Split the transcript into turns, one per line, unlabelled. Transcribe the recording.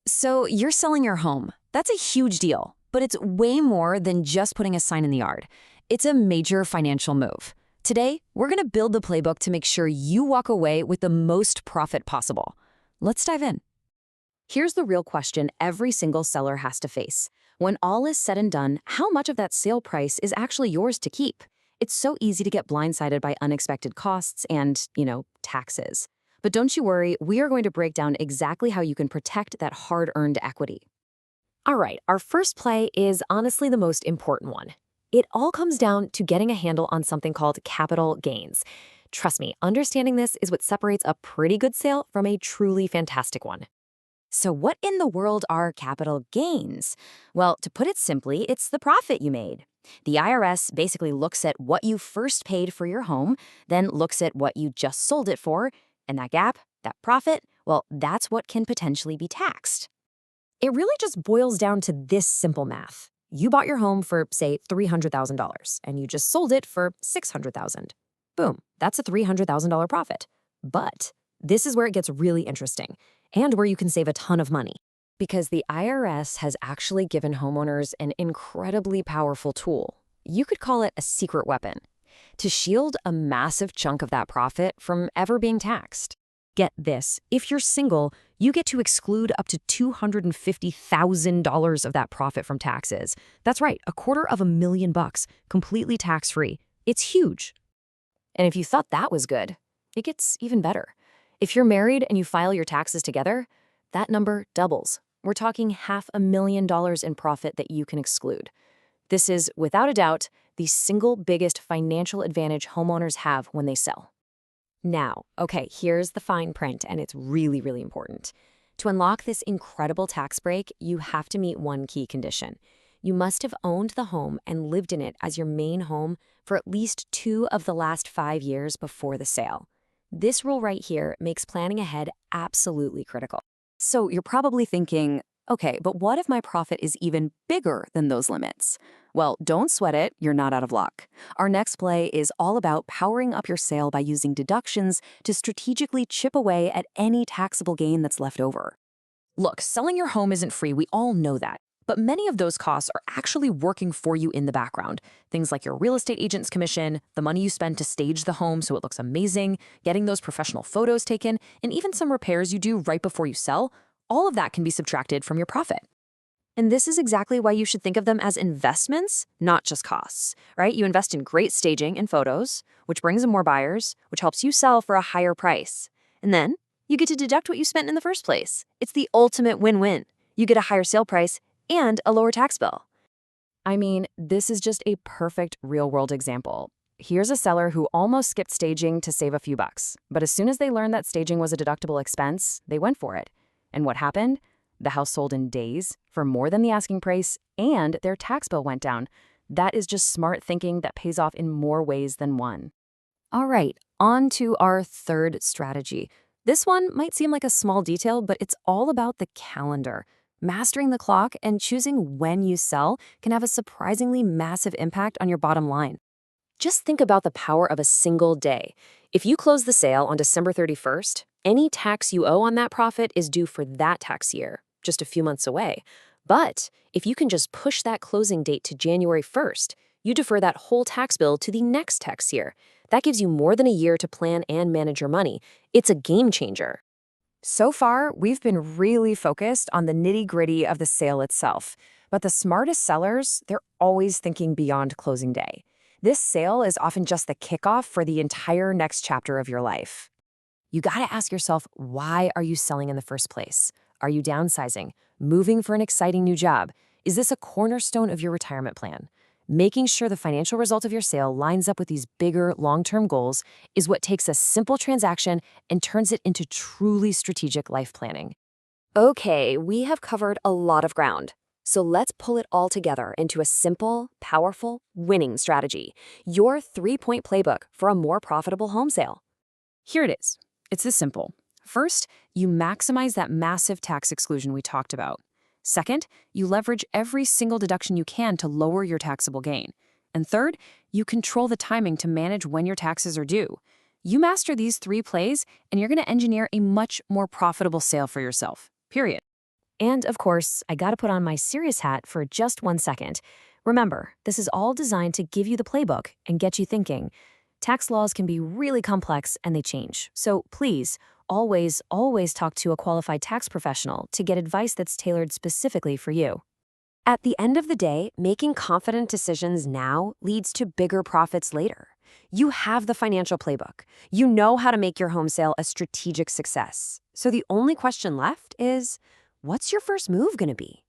So you're selling your home. That's a huge deal, but it's way more than just putting a sign in the yard. It's a major financial move. Today, we're going to build the playbook to make sure you walk away with the most profit possible. Let's dive in. Here's the real question every single seller has to face. When all is said and done, how much of that sale price is actually yours to keep? It's so easy to get blindsided by unexpected costs and, taxes. But don't you worry, we are going to break down exactly how you can protect that hard-earned equity. All right, our first play is honestly the most important one. It all comes down to getting a handle on something called capital gains. Trust me, understanding this is what separates a pretty good sale from a truly fantastic one. So what in the world are capital gains? Well, to put it simply, it's the profit you made. The IRS basically looks at what you first paid for your home, then looks at what you just sold it for, and that gap, that profit, well, that's what can potentially be taxed. It really just boils down to this simple math. You bought your home for, say, $300,000, and you just sold it for $600,000. Boom, that's a $300,000 profit. But this is where it gets really interesting, and where you can save a ton of money. Because the IRS has actually given homeowners an incredibly powerful tool. You could call it a secret weapon, to shield a massive chunk of that profit from ever being taxed. Get this, if you're single, you get to exclude up to $250,000 of that profit from taxes. That's right, $250,000, completely tax-free. It's huge. And if you thought that was good, it gets even better. If you're married and you file your taxes together, that number doubles. We're talking $500,000 in profit that you can exclude. This is, without a doubt, the single biggest financial advantage homeowners have when they sell. Now, okay, here's the fine print, and it's really, really important. To unlock this incredible tax break, you have to meet one key condition. You must have owned the home and lived in it as your main home for at least 2 of the last 5 years before the sale. This rule right here makes planning ahead absolutely critical. So you're probably thinking, okay, but what if my profit is even bigger than those limits? Well, don't sweat it, you're not out of luck. Our next play is all about powering up your sale by using deductions to strategically chip away at any taxable gain that's left over. Look, selling your home isn't free, we all know that. But many of those costs are actually working for you in the background. Things like your real estate agent's commission, the money you spend to stage the home so it looks amazing, getting those professional photos taken, and even some repairs you do right before you sell, all of that can be subtracted from your profit. And this is exactly why you should think of them as investments, not just costs, right? You invest in great staging and photos, which brings in more buyers, which helps you sell for a higher price. And then you get to deduct what you spent in the first place. It's the ultimate win-win. You get a higher sale price and a lower tax bill. I mean, this is just a perfect real-world example. Here's a seller who almost skipped staging to save a few bucks, but as soon as they learned that staging was a deductible expense, they went for it. And what happened? The house sold in days for more than the asking price, and their tax bill went down. That is just smart thinking that pays off in more ways than one. All right, on to our third strategy. This one might seem like a small detail, but it's all about the calendar. Mastering the clock and choosing when you sell can have a surprisingly massive impact on your bottom line. Just think about the power of a single day. If you close the sale on December 31st, any tax you owe on that profit is due for that tax year, just a few months away. But if you can just push that closing date to January 1st, you defer that whole tax bill to the next tax year. That gives you more than a year to plan and manage your money. It's a game changer. So far, we've been really focused on the nitty-gritty of the sale itself. But the smartest sellers, they're always thinking beyond closing day. This sale is often just the kickoff for the entire next chapter of your life. You gotta ask yourself, why are you selling in the first place? Are you downsizing? Moving for an exciting new job? Is this a cornerstone of your retirement plan? Making sure the financial result of your sale lines up with these bigger, long-term goals is what takes a simple transaction and turns it into truly strategic life planning. Okay, we have covered a lot of ground. So let's pull it all together into a simple, powerful, winning strategy. Your 3-point playbook for a more profitable home sale. Here it is. It's this simple. First, you maximize that massive tax exclusion we talked about. Second, you leverage every single deduction you can to lower your taxable gain. And third, you control the timing to manage when your taxes are due. You master these 3 plays, and you're going to engineer a much more profitable sale for yourself. Period. And of course, I gotta put on my serious hat for just 1 second. Remember, this is all designed to give you the playbook and get you thinking. Tax laws can be really complex and they change. So please, always talk to a qualified tax professional to get advice that's tailored specifically for you. At the end of the day, making confident decisions now leads to bigger profits later. You have the financial playbook. You know how to make your home sale a strategic success. So the only question left is, what's your first move going to be?